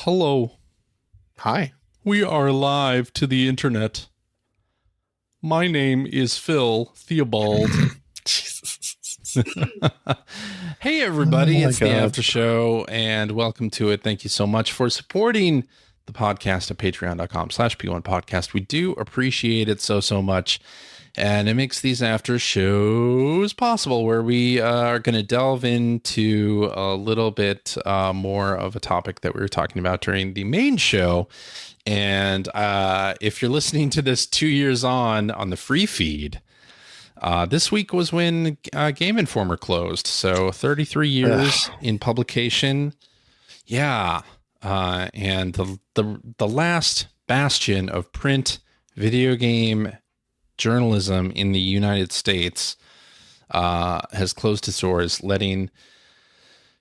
Hello. Hi. We are live to the internet. My name is Phil Theobald. Jesus. Hey, everybody. Oh, It's the Aftershow, and welcome to it. Thank you so much for supporting the podcast at patreon.com/P1podcast. We do appreciate it so much. And it makes these after shows possible where we are going to delve into a little bit more of a topic that we were talking about during the main show. And if you're listening to this 2 years on the free feed, this week was when Game Informer closed. So 33 years in publication. Yeah. And the last bastion of print video game journalism in the United States has closed its doors, letting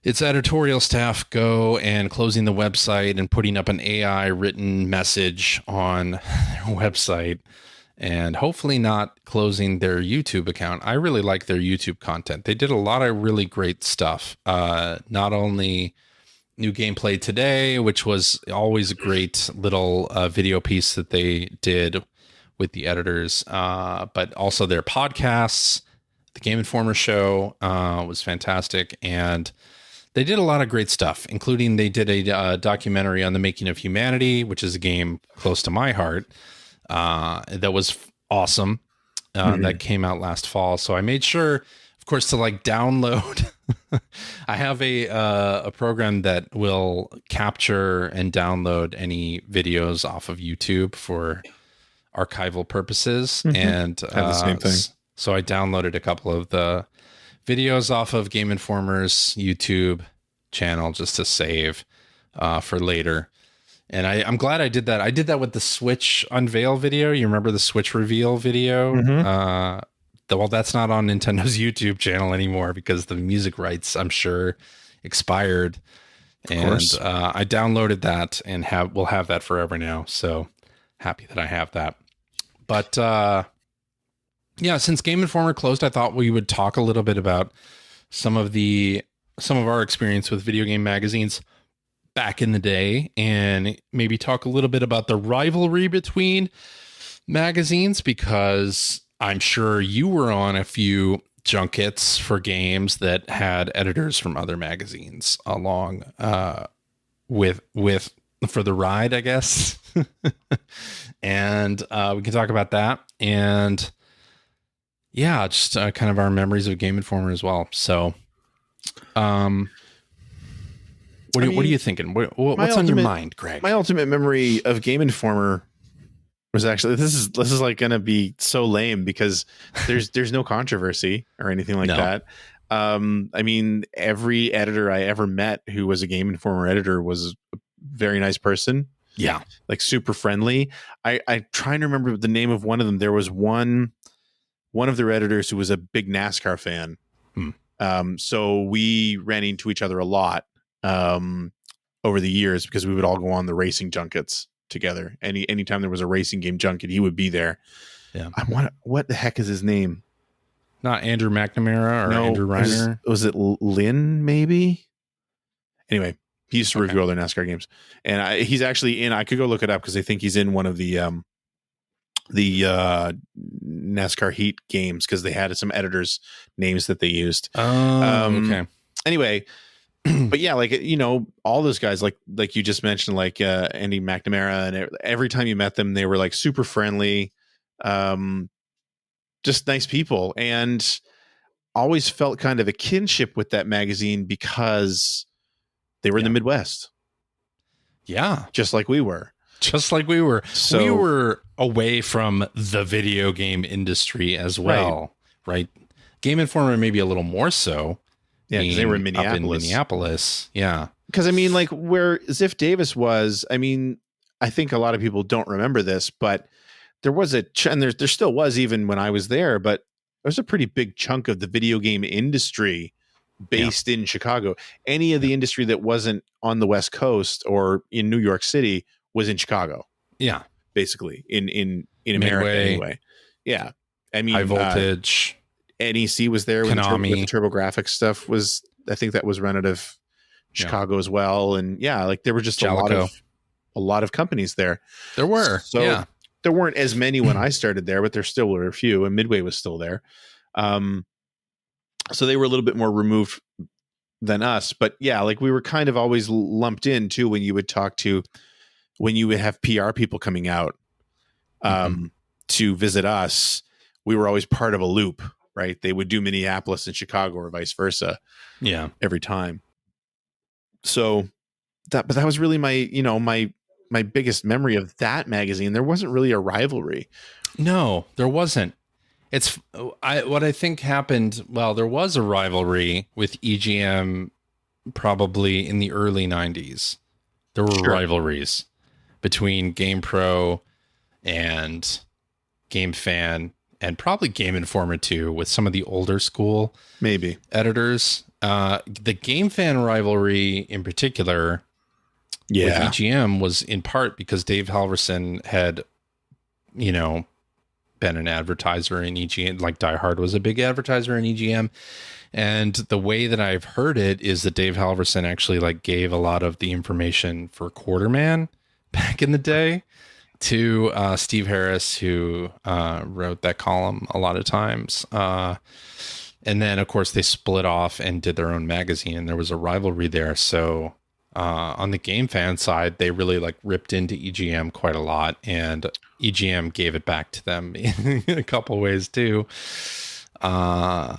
its editorial staff go and closing the website and putting up an AI written message on their website, and hopefully not closing their YouTube account. I really like their YouTube content. They did a lot of really great stuff. Not only New Gameplay Today, which was always a great little video piece that they did with the editors, but also their podcasts. The Game Informer show was fantastic, and they did a lot of great stuff, including they did a documentary on the making of humanity, which is a game close to my heart. That was awesome. That came out last fall. So I made sure, of course, to download. I have a program that will capture and download any videos off of YouTube for archival purposes. And the same thing. So I downloaded a couple of the videos off of Game Informer's YouTube channel just to save for later. And I'm glad I did that. I did that with the Switch unveil video. You remember the Switch reveal video? Well, that's not on Nintendo's YouTube channel anymore because the music rights, I'm sure, expired. And I downloaded that and will have that forever now. So happy that I have that. But yeah, since Game Informer closed, I thought we would talk a little bit about some of our experience with video game magazines back in the day, and maybe talk a little bit about the rivalry between magazines, because I'm sure you were on a few junkets for games that had editors from other magazines along with for the ride, I guess. And we can talk about that, and yeah, just kind of our memories of Game Informer as well. So what are you thinking? What's on your mind, Greg? My ultimate memory of Game Informer was actually, this is like going to be so lame because there's no controversy or anything like that. I mean, every editor I ever met who was a Game Informer editor was a very nice person. Yeah. Like super friendly. I trying to remember the name of one of them. There was one of their editors who was a big NASCAR fan. So we ran into each other a lot over the years because we would all go on the racing junkets together. Anytime there was a racing game junket, he would be there. Yeah. What the heck is his name? Not Andrew McNamara or Andrew Reiner? Was it Lynn maybe? Anyway, he used to review all their NASCAR games. And he's actually in, I could go look it up because I think he's in one of the NASCAR Heat games because they had some editors' names that they used. Okay. Anyway, but yeah, all those guys, like you just mentioned, like Andy McNamara, and every time you met them, they were like super friendly, just nice people, and always felt kind of a kinship with that magazine because they were in the Midwest. Yeah, just like we were. So we were away from the video game industry as well, right? Game Informer maybe a little more so. Yeah, because they were in Minneapolis. Yeah. Because, I mean, like where Ziff Davis was, I mean, I think a lot of people don't remember this, but there was and there still was even when I was there, but there was a pretty big chunk of the video game industry based in Chicago. Any of the industry that wasn't on the West Coast or in New York City was in Chicago. Yeah. Basically in America anyway. Yeah. I mean, High Voltage. NEC was there with the TurboGrafx stuff. I think that was run out of Chicago as well. And yeah, like there were just Jalico. a lot of companies there. There were. So there weren't as many when I started there, but there still were a few, and Midway was still there. So they were a little bit more removed than us, but yeah, like we were kind of always lumped in too when you would have PR people coming out to visit us. We were always part of a loop, right? They would do Minneapolis and Chicago or vice versa. Yeah. Every time. So but that was really my biggest memory of that magazine. There wasn't really a rivalry. No, there wasn't. What I think happened. Well, there was a rivalry with EGM probably in the early 90s. There were rivalries between GamePro and GameFan and probably Game Informer too, with some of the older school maybe editors. The GameFan rivalry in particular with EGM was in part because Dave Halverson had, been an advertiser in EGM, like Die Hard was a big advertiser in EGM. And the way that I've heard it is that Dave Halverson actually like gave a lot of the information for Quarterman back in the day to Steve Harris, who wrote that column a lot of times. And then, of course, they split off and did their own magazine, and there was a rivalry there. So on the Game Fan side, they really like ripped into EGM quite a lot, and EGM gave it back to them in a couple ways too. I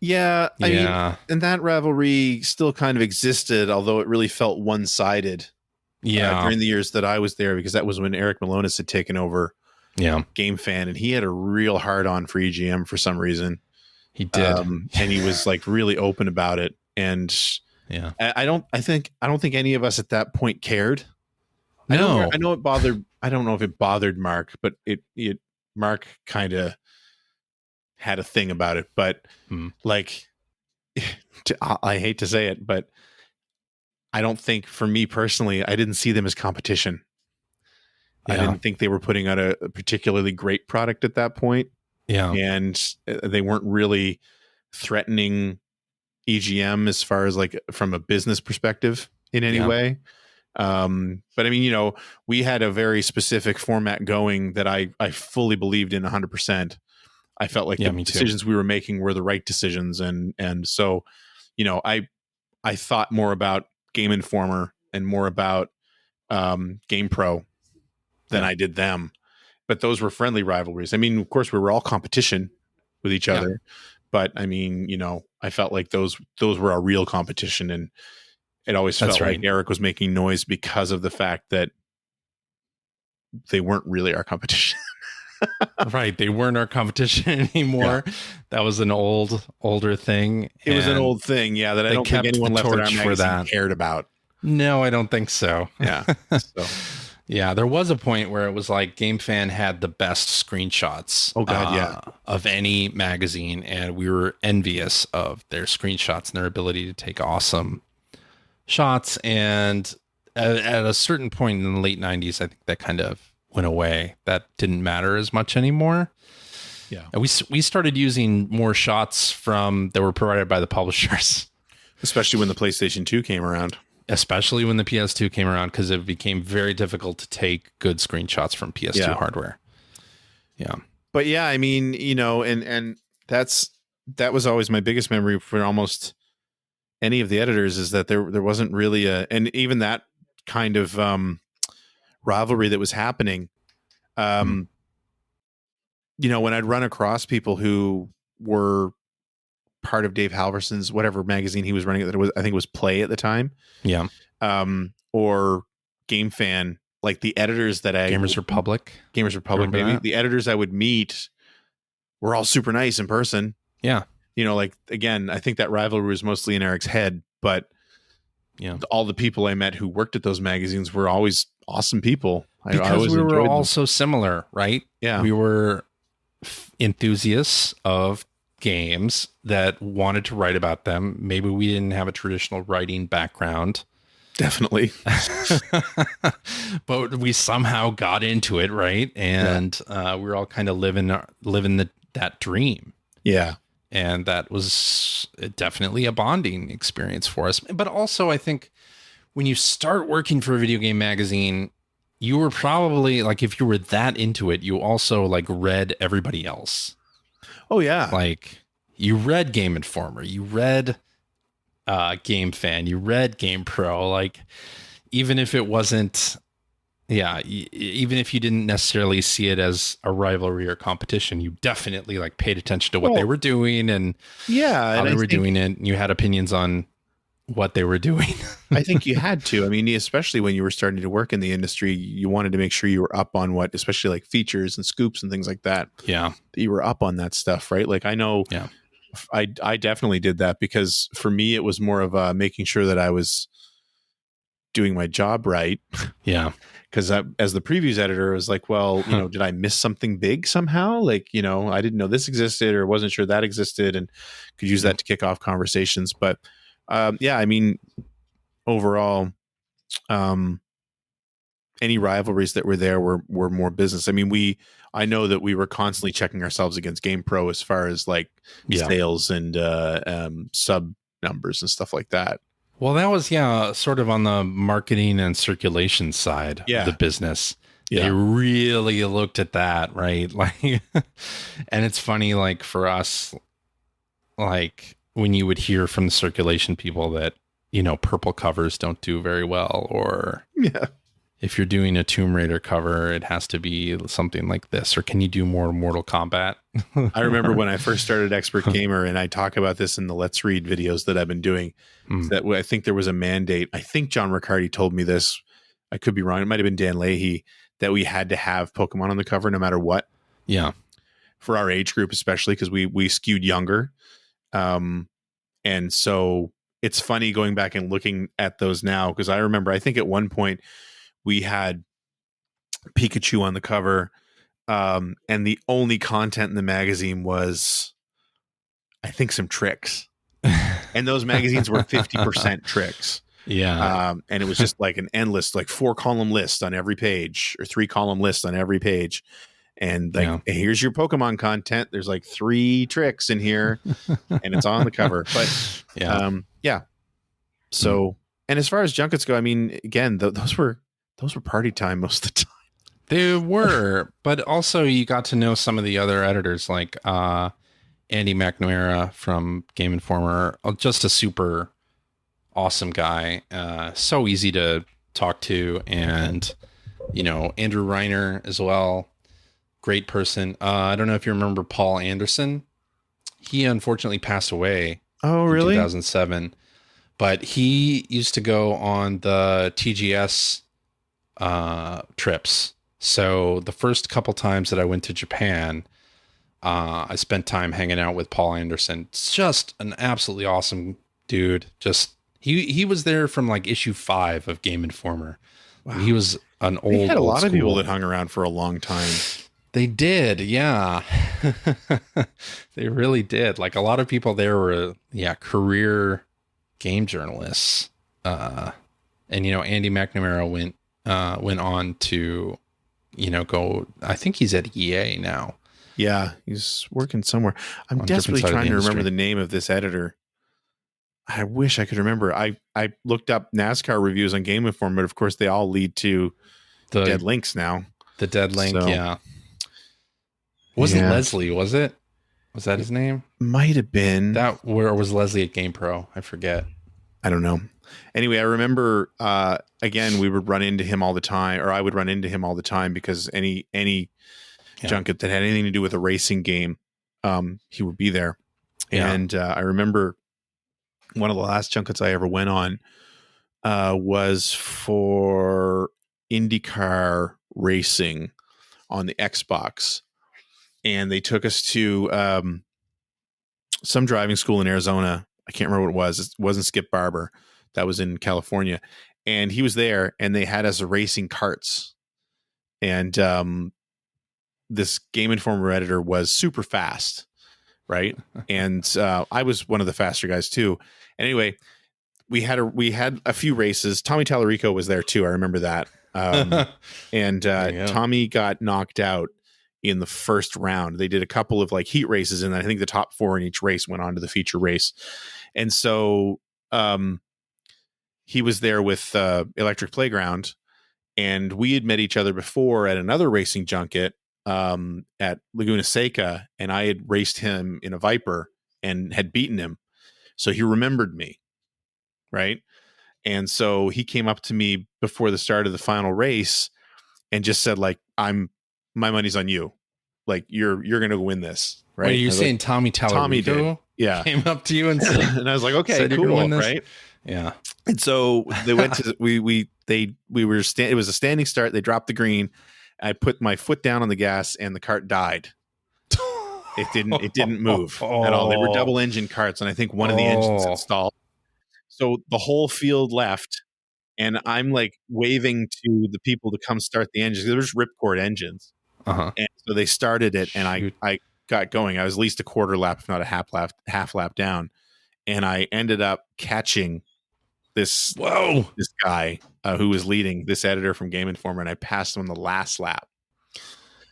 mean, and that rivalry still kind of existed, although it really felt one-sided. During the years that I was there, because that was when Eric Malonis had taken over Game Fan, and he had a real hard-on for EGM for some reason. He did. And he was like really open about it. And I don't think any of us at that point cared. No. I know it bothered. I don't know if it bothered Mark, but Mark kind of had a thing about it. But like, I hate to say it, but I don't think, for me personally, I didn't see them as competition. I didn't think they were putting out a particularly great product at that point. Yeah. And they weren't really threatening EGM as far as like from a business perspective in any way. But I mean, we had a very specific format going that I fully believed in 100%. I felt like the decisions we were making were the right decisions. And so, I thought more about Game Informer and more about GamePro than I did them. But those were friendly rivalries. I mean, of course, we were all competition with each other. But I mean, I felt like those were our real competition. And it always felt like Eric was making noise because of the fact that they weren't really our competition. Right. They weren't our competition anymore. Yeah. That was an older thing. It was an old thing. Yeah. That I don't think anyone left in our magazine cared about. No, I don't think so. Yeah. So. Yeah, there was a point where it was like GameFan had the best screenshots of any magazine, and we were envious of their screenshots and their ability to take awesome shots. And at a certain point in the late 90s, I think that kind of went away. That didn't matter as much anymore. Yeah. And we started using more shots that were provided by the publishers. Especially when the PlayStation 2 came around. Especially when the PS2 came around, because it became very difficult to take good screenshots from PS2 hardware. Yeah. But yeah, I mean, and that was always my biggest memory for almost any of the editors, is that there wasn't really and even that kind of rivalry that was happening. When I'd run across people who were part of Dave Halverson's whatever magazine he was running, I think it was Play at the time. Yeah. Or Game Fan, like the editors that Gamers Republic, maybe the editors I would meet were all super nice in person. Yeah. Like, again, I think that rivalry was mostly in Eric's head, but all the people I met who worked at those magazines were always awesome people. Because we were all so similar, right? Yeah. We were enthusiasts of games that wanted to write about them. Maybe we didn't have a traditional writing background. Definitely. But we somehow got into it, right? And we were all kind of living that dream. Yeah. And that was definitely a bonding experience for us. But also, I think when you start working for a video game magazine, you were probably like, if you were that into it, you also like read everybody else. Oh yeah. Like you read Game Informer, you read Game Fan, you read Game Pro, like even if it wasn't, even if you didn't necessarily see it as a rivalry or competition, you definitely like paid attention to what they were doing and yeah, how and they were doing it. And you had opinions on what they were doing. I think you had to. I mean, especially when you were starting to work in the industry, you wanted to make sure you were up on what, especially like features and scoops and things like that. Yeah. That you were up on that stuff, right? Like I know I definitely did that because for me, it was more of making sure that I was doing my job right. Yeah. Because as the previews editor, I was like, well, did I miss something big somehow? Like, I didn't know this existed or wasn't sure that existed and could use that to kick off conversations. But I mean, overall, any rivalries that were there were more business. I mean, I know that we were constantly checking ourselves against GamePro as far as like sales and sub numbers and stuff like that. Well, that was sort of on the marketing and circulation side of the business. They really looked at that, right? Like, and it's funny, like for us, like when you would hear from the circulation people that, purple covers don't do very well, or if you're doing a Tomb Raider cover, it has to be something like this, or can you do more Mortal Kombat? I remember when I first started Expert Gamer, and I talk about this in the Let's Read videos that I've been doing, that I think there was a mandate. I think John Riccardi told me this. I could be wrong. It might have been Dan Leahy, that we had to have Pokemon on the cover no matter what. Yeah. For our age group, especially because we skewed younger. And so it's funny going back and looking at those now, because I remember, I think at one point we had Pikachu on the cover, and the only content in the magazine was, I think, some tricks. And those magazines were 50% tricks. Yeah. And it was just like an endless, like 4-column list on every page or 3-column list on every page. And like, hey, here's your Pokemon content. There's like 3 tricks in here and it's on the cover. But So, and as far as junkets go, I mean, again, those were party time most of the time. They were, but also you got to know some of the other editors, like Andy McNamara from Game Informer, just a super awesome guy, so easy to talk to, and Andrew Reiner as well, great person. I don't know if you remember Paul Anderson. He unfortunately passed away. Oh, really? In 2007, but he used to go on the TGS trips. So the first couple times that I went to Japan, I spent time hanging out with Paul Anderson. It's just an absolutely awesome dude. Just he was there from like issue 5 of Game Informer. Wow. He was an old. They had a lot school. of people that hung around for a long time. They did, yeah. They really did. Like a lot of people there were, career game journalists. And Andy McNamara went on to, go. I think he's at EA now. Yeah, he's working somewhere. I'm desperately trying to remember the name of this editor. I wish I could remember. I looked up NASCAR reviews on Game Informer, but of course they all lead to the dead links now. The dead link, yeah. Wasn't Leslie, was it? Was that his name? Might have been. Or was Leslie at GamePro? I forget. I don't know. Anyway, I remember, again, we would run into him all the time, or I would run into him all the time, because any junket that had anything to do with a racing game, he would be there. Yeah. And I remember one of the last junkets I ever went on was for IndyCar racing on the Xbox. And they took us to some driving school in Arizona. I can't remember what it was. It wasn't Skip Barber. That was in California. And he was there, and they had us racing karts. And this Game Informer editor was super fast, right? And I was one of the faster guys too. And anyway, we had a few races. Tommy Tallarico was there too. I remember that. And Tommy got knocked out in the first round. They did a couple of like heat races, and I think the top 4 in each race went on to the feature race. And so he was there with Electric Playground, and we had met each other before at another racing junket at Laguna Seca, and I had raced him in a Viper and had beaten him. So he remembered me, right? And so he came up to me before the start of the final race and just said, like, my money's on you. Like, you're going to win this. Right. Wait, you're saying like, Tommy did. Yeah. Came up to you and said, and I was like, okay, cool. Right. Yeah. And so they went to, it was a standing start. They dropped the green. I put my foot down on the gas and the cart died. It didn't move at all. They were double engine carts. And I think one of the engines had stalled. So the whole field left, and I'm like waving to the people to come start the engines. They were just ripcord engines. And so they started it, and I got going. I was at least a quarter lap, if not a half lap down. And I ended up catching this guy who was leading, this editor from Game Informer, and I passed him on the last lap.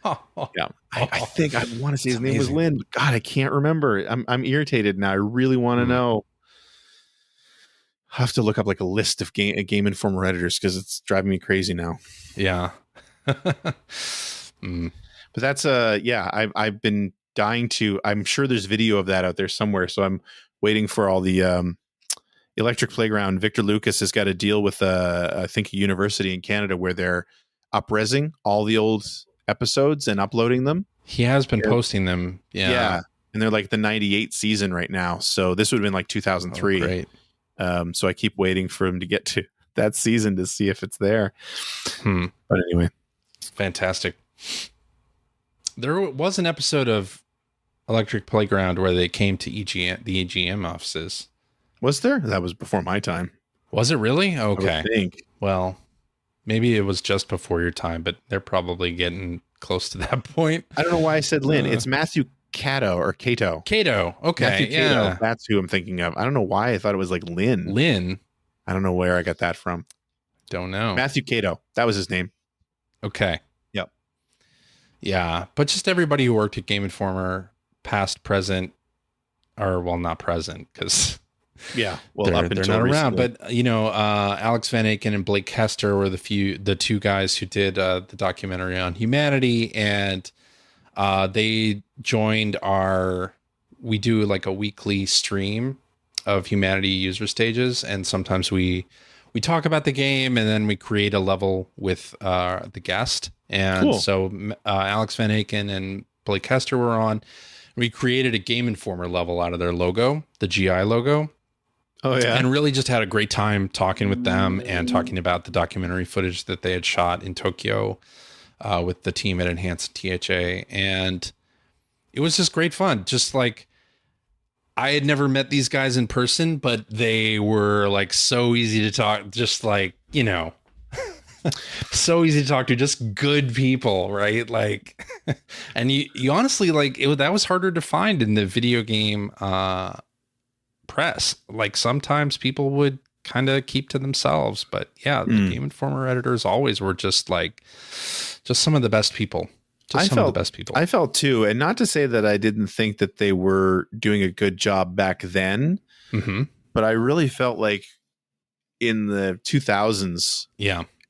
Yeah, I think I want to say his name was Lynn, but God, I can't remember. I'm irritated now. I really want to know. I have to look up like a list of Game Informer editors because it's driving me crazy now. Yeah. But that's I've been dying to. I'm sure there's video of that out there somewhere. So I'm waiting for all the Electric Playground. Victor Lucas has got a deal with I think a university in Canada where they're up-resing all the old episodes and uploading them. He has been posting them. Yeah. And they're like the 98 season right now. So this would have been like 2003. Great. So I keep waiting for him to get to that season to see if it's there. But anyway. Fantastic. There was an episode of Electric Playground where they came to the EGM offices. Was there? That was before my time. Was it really? Okay. I think. Well, maybe it was just before your time, but they're probably getting close to that point. I don't know why I said Lynn. It's Matthew Cato. Cato. Okay. Matthew Cato. That's who I'm thinking of. I don't know why I thought it was like Lynn. I don't know where I got that from. Don't know. Matthew Cato. That was his name. Okay. Yep. Yeah. But just everybody who worked at Game Informer, past, present, or well, not present because yeah, well, they're not around. But Alex Van Aken and Blake Hester were the two guys who did the documentary on humanity, and they joined we do like a weekly stream of humanity user stages. And sometimes we talk about the game and then we create a level with the guest. And cool. So Alex Van Aken and Blake Hester were on. We created a Game Informer level out of their logo, the GI logo. Oh yeah. And really just had a great time talking with them and talking about the documentary footage that they had shot in Tokyo with the team at Enhanced THA. And it was just great fun. Just like, I had never met these guys in person, but they were like so easy to talk, just like, so easy to talk to, just good people, right? Like, and you honestly, like, that was harder to find in the video game press. Like sometimes people would kind of keep to themselves, but yeah, the Game Informer editors always were just some of the best people. I felt too, and not to say that I didn't think that they were doing a good job back then, but I really felt like in the 2000s,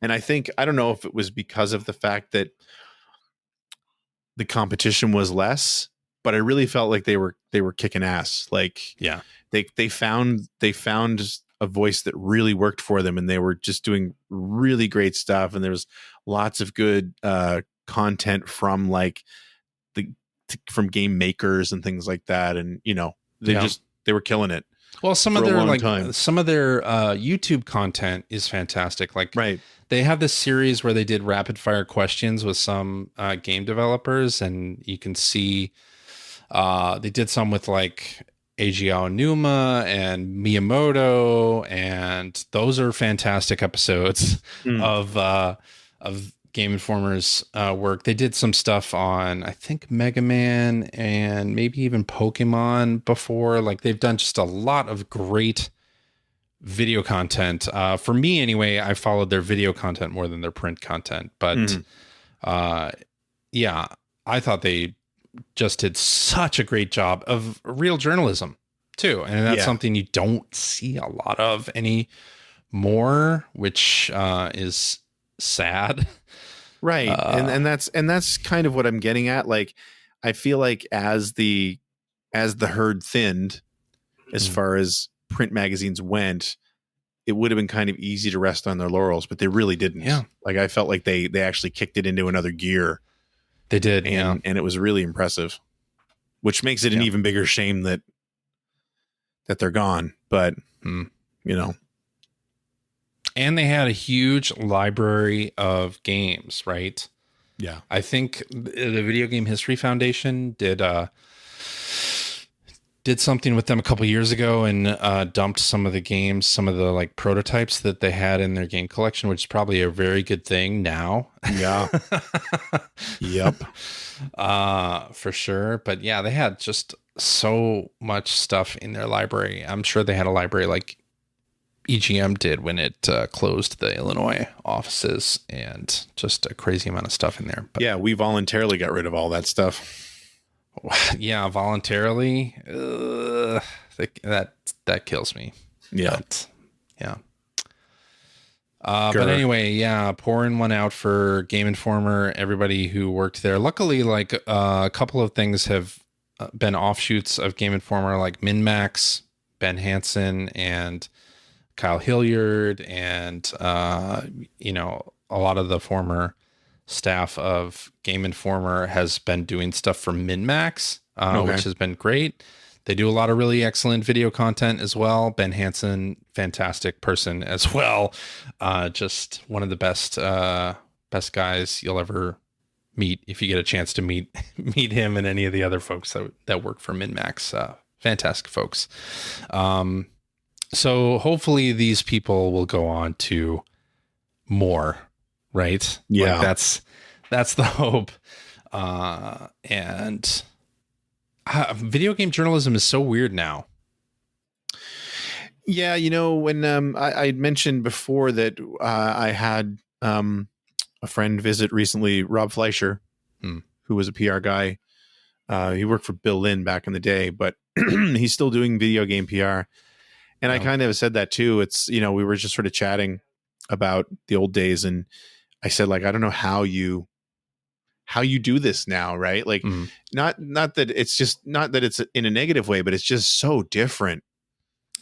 and I don't know if it was because of the fact that the competition was less, but I really felt like they were kicking ass. Like, they found a voice that really worked for them, and they were just doing really great stuff. And there was lots of good content from like from game makers and things like that. And they were killing it. Well, some of their YouTube content is fantastic. Like, they have this series where they did rapid fire questions with some game developers, and you can see they did some with like Eiji Aonuma and Miyamoto, and those are fantastic episodes of Game Informer's work. They did some stuff on, I think, Mega Man and maybe even Pokemon before. Like, they've done just a lot of great video content. For me, anyway, I followed their video content more than their print content. But I thought they just did such a great job of real journalism too. And that's something you don't see a lot of more, which is sad. Right. And that's kind of what I'm getting at. Like, I feel like as the herd thinned, as Mm. far as print magazines went, it would have been kind of easy to rest on their laurels, but they really didn't. Yeah, Like, I felt like they actually kicked it into another gear, they did. Yeah, and it was really impressive, which makes it an yeah. even bigger shame that they're gone. But Mm. you know, And they had a huge library of games, right? yeah, I think the Video Game History Foundation did something with them a couple years ago and dumped some of the games, some of the like prototypes that they had in their game collection, which is probably a very good thing now. yeah, yep, For sure. But yeah, they had just so much stuff in their library. I'm sure they had a library like EGM did when it closed the Illinois offices, and just a crazy amount of stuff in there. But yeah. We voluntarily got rid of all that stuff. yeah, voluntarily, that kills me. Yeah, But, yeah. But anyway, yeah, pouring one out for Game Informer, everybody who worked there. Luckily, like a couple of things have been offshoots of Game Informer, like MinMax, Ben Hansen, and Kyle Hilliard, and a lot of the former staff of Game Informer has been doing stuff for MinMax, which has been great. They do a lot of really excellent video content as well. Ben Hansen, fantastic person as well. Just one of the best guys you'll ever meet if you get a chance to meet him and any of the other folks that work for MinMax. Fantastic folks. So hopefully these people will go on to more, right? Yeah. Like that's the hope. And video game journalism is so weird now. Yeah, when I mentioned before that I had a friend visit recently, Rob Fleischer, who was a PR guy. He worked for Bill Lynn back in the day, but he's still doing video game PR. And I kind of said that too. It's, we were just sort of chatting about the old days, and I said, like, I don't know how you do this now, right? Like, not that it's just not that it's in a negative way, but it's just so different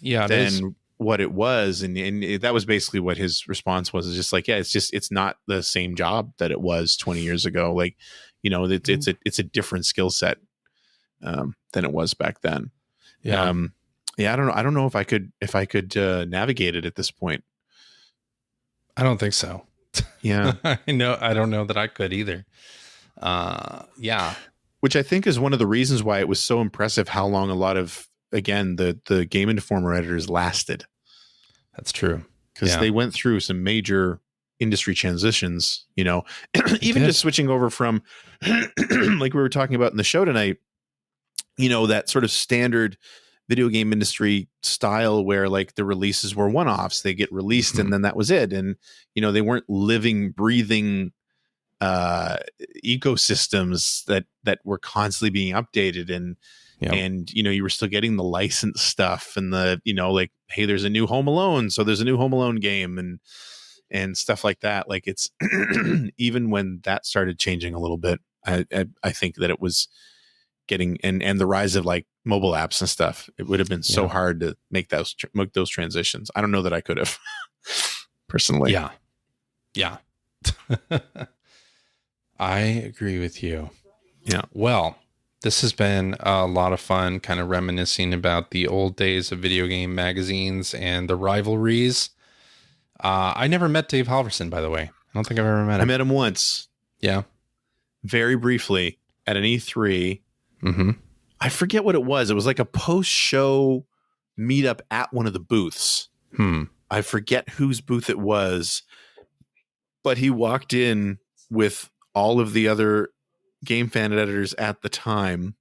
than what it was. And that was basically what his response was. It's just like, yeah, it's not the same job that it was 20 years ago. Like, it's a different skill set than it was back then. Yeah. Yeah, I don't know if I could navigate it at this point. I don't think so. Yeah. I don't know that I could either. Yeah. Which I think is one of the reasons why it was so impressive how long a lot of, again, the Game Informer editors lasted. That's true. Because they went through some major industry transitions, even just switching over from, like we were talking about in the show tonight, that sort of standard video game industry style where like the releases were one-offs. They get released and then that was it. And, they weren't living, breathing ecosystems that were constantly being updated. And you were still getting the licensed stuff and the, like, hey, there's a new Home Alone. So there's a new Home Alone game and stuff like that. Like, it's even when that started changing a little bit, I think that it was getting, and the rise of like mobile apps and stuff, it would have been so hard to make those transitions. I don't know that I could have personally. Yeah. I agree with you. Yeah. Well, this has been a lot of fun, kind of reminiscing about the old days of video game magazines and the rivalries. I never met Dave Halverson, by the way. I don't think I've ever met him. I met him once. Yeah. Very briefly at an E3. Mm-hmm. I forget what it was. It was like a post-show meetup at one of the booths. I forget whose booth it was, but he walked in with all of the other Game Fan editors at the time. And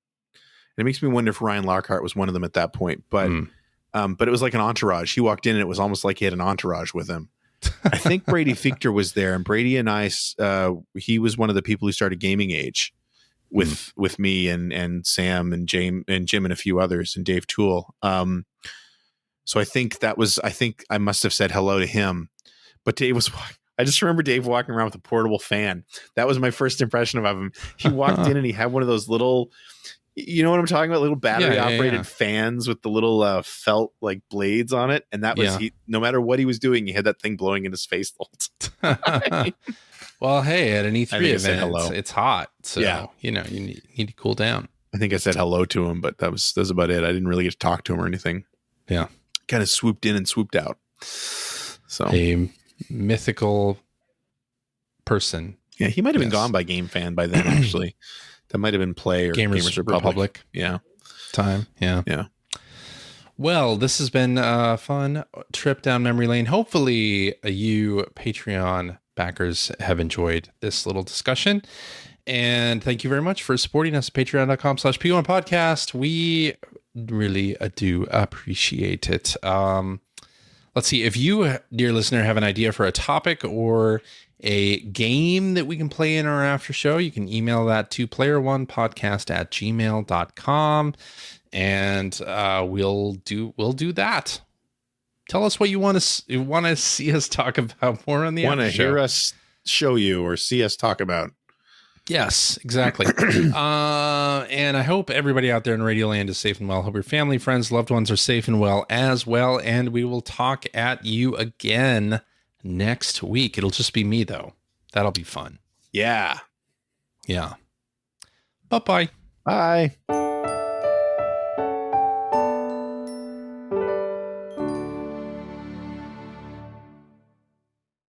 it makes me wonder if Ryan Lockhart was one of them at that point. But it was like an entourage. He walked in and it was almost like he had an entourage with him. I think Brady Fichter was there, and Brady and I, he was one of the people who started Gaming Age with me and Sam and Jim and a few others, and Dave Toole. So I think I must have said hello to him. But Dave was, I just remember Dave walking around with a portable fan. That was my first impression of him. He walked in and he had one of those little, you know what I'm talking about? Little battery operated fans with the little felt like blades on it. And that was, no matter what he was doing, he had that thing blowing in his face the whole time. Well, hey, at an E3 event, it's hot. So, you need to cool down. I think I said hello to him, but that's about it. I didn't really get to talk to him or anything. Yeah. Kind of swooped in and swooped out. So a mythical person. Yeah, he might have been gone by Game Fan by then, actually. That might have been Play or Gamers Republic. Yeah. Time. Yeah. Yeah. Well, this has been a fun trip down memory lane. Hopefully you Patreon backers have enjoyed this little discussion. And thank you very much for supporting us at patreon.com/P1 podcast. We really do appreciate it. Let's see. If you, dear listener, have an idea for a topic or a game that we can play in our after show, you can email that to player1podcast@gmail.com. And we'll do that. Tell us what you want to see us talk about more on the want to hear us show you or see us talk about. Yes, exactly. And I hope everybody out there in Radio Land is safe and well. Hope your family, friends, loved ones are safe and well as well. And we will talk at you again next week. It'll just be me, though. That'll be fun. Yeah. Yeah. Bye-bye. Bye.